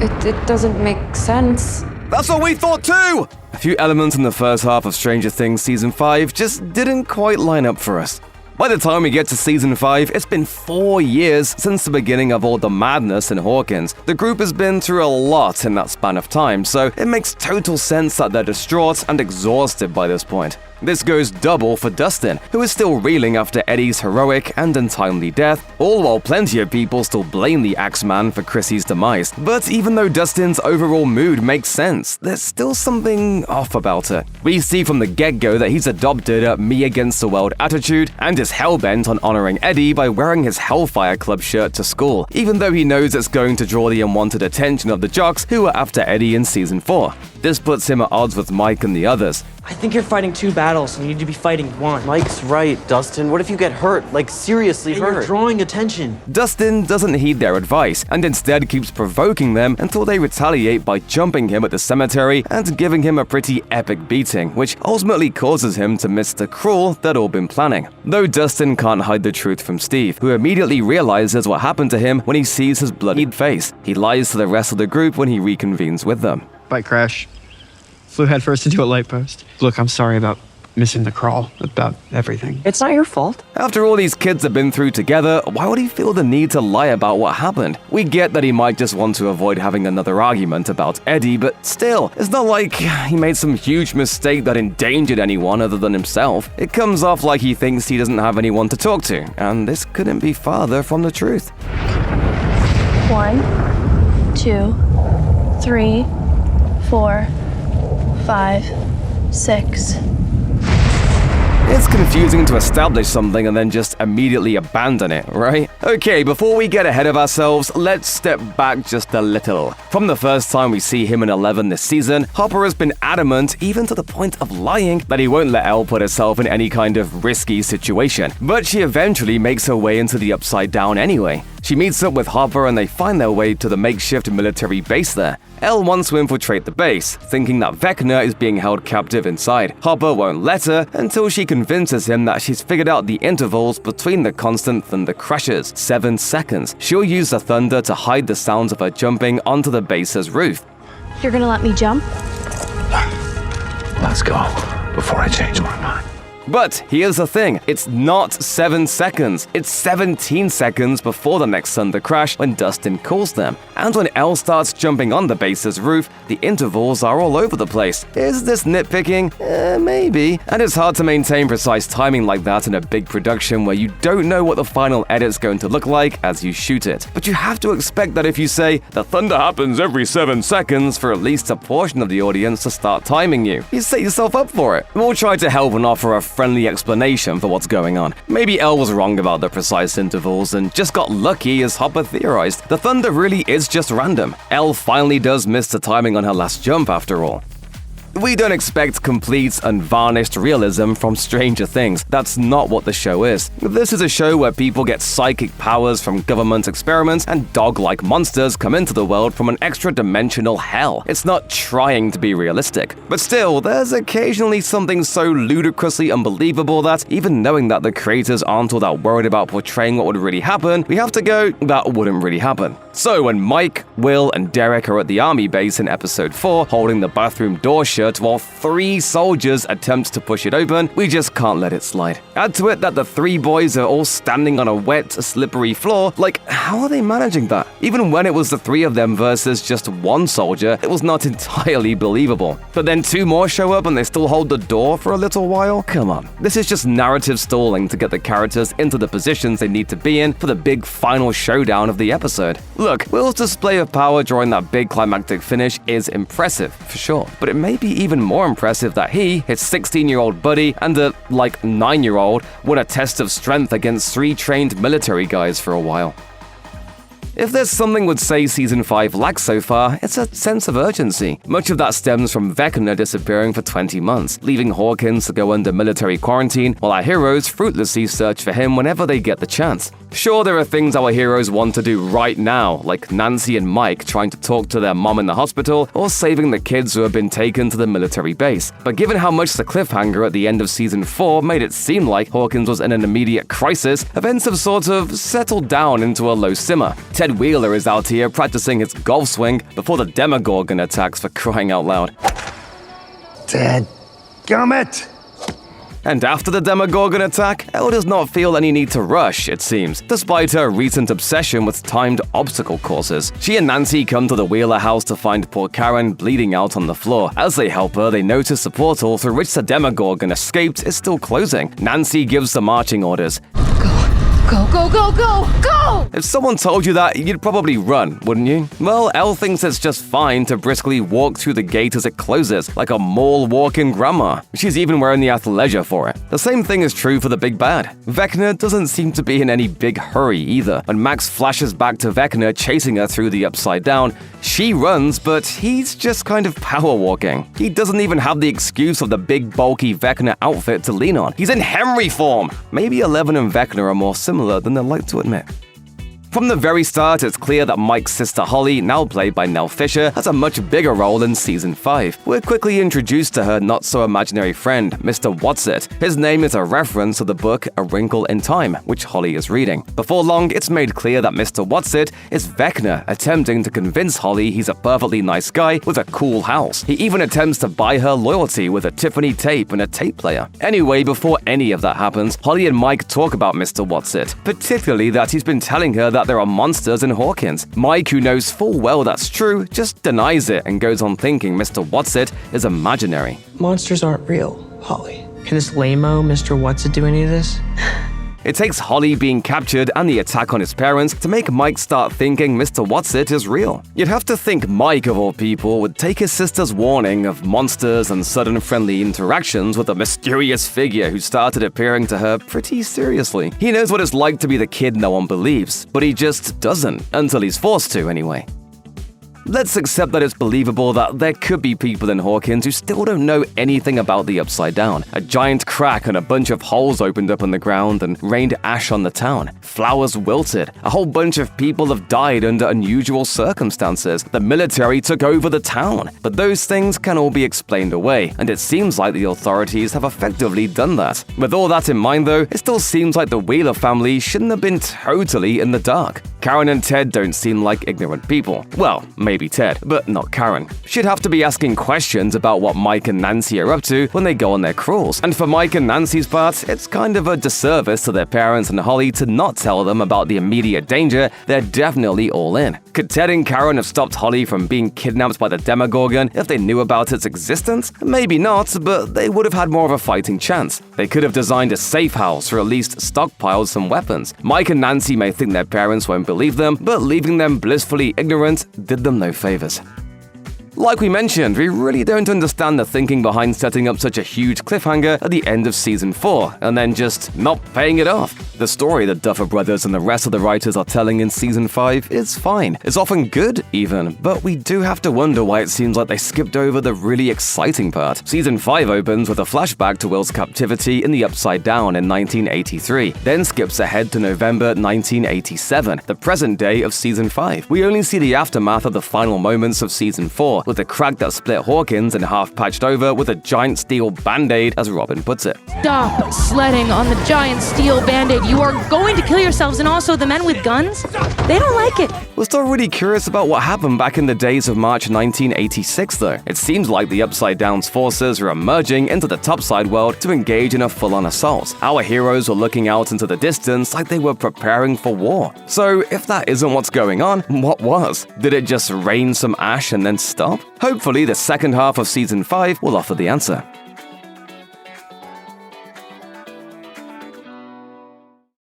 It doesn't make sense. That's what we thought too! A few elements in the first half of Stranger Things Season 5 just didn't quite line up for us. By the time we get to Season 5, it's been 4 years since the beginning of all the madness in Hawkins. The group has been through a lot in that span of time, so it makes total sense that they're distraught and exhausted by this point. This goes double for Dustin, who is still reeling after Eddie's heroic and untimely death, all while plenty of people still blame the Axeman for Chrissy's demise. But even though Dustin's overall mood makes sense, there's still something off about it. We see from the get-go that he's adopted a me-against-the-world attitude and is hell-bent on honoring Eddie by wearing his Hellfire Club shirt to school, even though he knows it's going to draw the unwanted attention of the jocks who were after Eddie in Season 4. This puts him at odds with Mike and the others. I think you're fighting 2 battles and you need to be fighting 1. Mike's right, Dustin. What if you get hurt? Like, seriously And hurt? you're drawing attention. Dustin doesn't heed their advice and instead keeps provoking them until they retaliate by jumping him at the cemetery and giving him a pretty epic beating, which ultimately causes him to miss the crawl they'd all been planning. Though Dustin can't hide the truth from Steve, who immediately realizes what happened to him when he sees his bloodied face. He lies to the rest of the group when he reconvenes with them. Bike crash. Flew headfirst into a light post. Look, I'm sorry about missing the crawl, about everything. It's not your fault. After all these kids have been through together, why would he feel the need to lie about what happened? We get that he might just want to avoid having another argument about Eddie, but still, it's not like he made some huge mistake that endangered anyone other than himself. It comes off like he thinks he doesn't have anyone to talk to, and this couldn't be farther from the truth. 1, 2, 3, 4, 5, 6. It's confusing to establish something and then just immediately abandon it, right? Okay, before we get ahead of ourselves, let's step back just a little. From the first time we see him in 11 this season, Hopper has been adamant, even to the point of lying, that he won't let Elle put herself in any kind of risky situation. But she eventually makes her way into the Upside Down anyway. She meets up with Hopper and they find their way to the makeshift military base there. Elle wants to infiltrate the base, thinking that Vecna is being held captive inside. Hopper won't let her until she convinces him that she's figured out the intervals between the constant thunder crashes, 7 seconds. She'll use the thunder to hide the sounds of her jumping onto the base's roof. You're gonna let me jump? Let's go, before I change my mind. But here's the thing, it's not 7 seconds, it's 17 seconds before the next thunder crash when Dustin calls them. And when Elle starts jumping on the base's roof, the intervals are all over the place. Is this nitpicking? Maybe. And it's hard to maintain precise timing like that in a big production where you don't know what the final edit's going to look like as you shoot it. But you have to expect that if you say, the thunder happens every 7 seconds for at least a portion of the audience to start timing you. You set yourself up for it. We'll try to help and offer a friendly explanation for what's going on. Maybe Elle was wrong about the precise intervals and just got lucky as Hopper theorized. The thunder really is just random. Elle finally does miss the timing on her last jump after all. We don't expect complete, unvarnished realism from Stranger Things. That's not what the show is. This is a show where people get psychic powers from government experiments and dog-like monsters come into the world from an extra-dimensional hell. It's not trying to be realistic. But still, there's occasionally something so ludicrously unbelievable that, even knowing that the creators aren't all that worried about portraying what would really happen, we have to go, that wouldn't really happen. So when Mike, Will, and Derek are at the army base in episode 4, holding the bathroom door shut while 3 soldiers attempt to push it open, we just can't let it slide. Add to it that the 3 boys are all standing on a wet, slippery floor. Like, how are they managing that? Even when it was the 3 of them versus just 1 soldier, it was not entirely believable. But then 2 more show up and they still hold the door for a little while? Come on. This is just narrative stalling to get the characters into the positions they need to be in for the big final showdown of the episode. Look, Will's display of power during that big climactic finish is impressive, for sure, but it may be even more impressive that he, his 16-year-old buddy, and a, 9-year-old won a test of strength against 3 trained military guys for a while. If there's something would say Season 5 lacks so far, it's a sense of urgency. Much of that stems from Vecna disappearing for 20 months, leaving Hawkins to go under military quarantine while our heroes fruitlessly search for him whenever they get the chance. Sure, there are things our heroes want to do right now, like Nancy and Mike trying to talk to their mom in the hospital or saving the kids who have been taken to the military base. But given how much the cliffhanger at the end of season 4 made it seem like Hawkins was in an immediate crisis, events have sort of settled down into a low simmer. Ted Wheeler is out here practicing his golf swing before the Demogorgon attacks, for crying out loud. Dadgummit! And after the Demogorgon attack, Elle does not feel any need to rush, it seems, despite her recent obsession with timed obstacle courses. She and Nancy come to the Wheeler house to find poor Karen bleeding out on the floor. As they help her, they notice the portal through which the Demogorgon escaped is still closing. Nancy gives the marching orders. Go, go, go, go, go! If someone told you that, you'd probably run, wouldn't you? Well, Elle thinks it's just fine to briskly walk through the gate as it closes, like a mall walking grandma. She's even wearing the athleisure for it. The same thing is true for the big bad. Vecna doesn't seem to be in any big hurry either. When Max flashes back to Vecna chasing her through the Upside Down, she runs, but he's just kind of power walking. He doesn't even have the excuse of the big bulky Vecna outfit to lean on. He's in Henry form! Maybe Eleven and Vecna are more similar than they like to admit. From the very start, it's clear that Mike's sister Holly, now played by Nell Fisher, has a much bigger role in Season 5. We're quickly introduced to her not-so-imaginary friend, Mr. Whatsit. His name is a reference to the book A Wrinkle in Time, which Holly is reading. Before long, it's made clear that Mr. Whatsit is Vecna, attempting to convince Holly he's a perfectly nice guy with a cool house. He even attempts to buy her loyalty with a Tiffany tape and a tape player. Anyway, before any of that happens, Holly and Mike talk about Mr. Whatsit, particularly that he's been telling her that there are monsters in Hawkins. Mike, who knows full well that's true, just denies it and goes on thinking Mr. Whatsit is imaginary. Monsters aren't real, Holly. Can this lame-o Mr. Whatsit do any of this? It takes Holly being captured and the attack on his parents to make Mike start thinking Mr. Whatsit is real. You'd have to think Mike, of all people, would take his sister's warning of monsters and sudden friendly interactions with a mysterious figure who started appearing to her pretty seriously. He knows what it's like to be the kid no one believes, but he just doesn't, until he's forced to anyway. Let's accept that it's believable that there could be people in Hawkins who still don't know anything about the Upside Down. A giant crack and a bunch of holes opened up in the ground and rained ash on the town. Flowers wilted. A whole bunch of people have died under unusual circumstances. The military took over the town. But those things can all be explained away, and it seems like the authorities have effectively done that. With all that in mind though, it still seems like the Wheeler family shouldn't have been totally in the dark. Karen and Ted don't seem like ignorant people. Well, maybe Ted, but not Karen. She'd have to be asking questions about what Mike and Nancy are up to when they go on their crawls. And for Mike and Nancy's part, it's kind of a disservice to their parents and Holly to not tell them about the immediate danger they're definitely all in. Could Ted and Karen have stopped Holly from being kidnapped by the Demogorgon if they knew about its existence? Maybe not, but they would have had more of a fighting chance. They could have designed a safe house or at least stockpiled some weapons. Mike and Nancy may think their parents won't believe them, but leaving them blissfully ignorant did them no favors. Like we mentioned, we really don't understand the thinking behind setting up such a huge cliffhanger at the end of Season 4, and then just not paying it off. The story the Duffer Brothers and the rest of the writers are telling in Season 5 is fine. It's often good, even, but we do have to wonder why it seems like they skipped over the really exciting part. Season 5 opens with a flashback to Will's captivity in the Upside Down in 1983, then skips ahead to November 1987, the present day of Season 5. We only see the aftermath of the final moments of Season 4, with the crack that split Hawkins in half patched over with a giant steel band-aid, as Robin puts it. Stop sledding on the giant steel band-aid. You are going to kill yourselves, and also the men with guns? They don't like it. We're still really curious about what happened back in the days of March 1986, though. It seems like the Upside Down's forces are emerging into the topside world to engage in a full-on assault. Our heroes were looking out into the distance like they were preparing for war. So if that isn't what's going on, what was? Did it just rain some ash and then stop? Hopefully, the second half of Season 5 will offer the answer.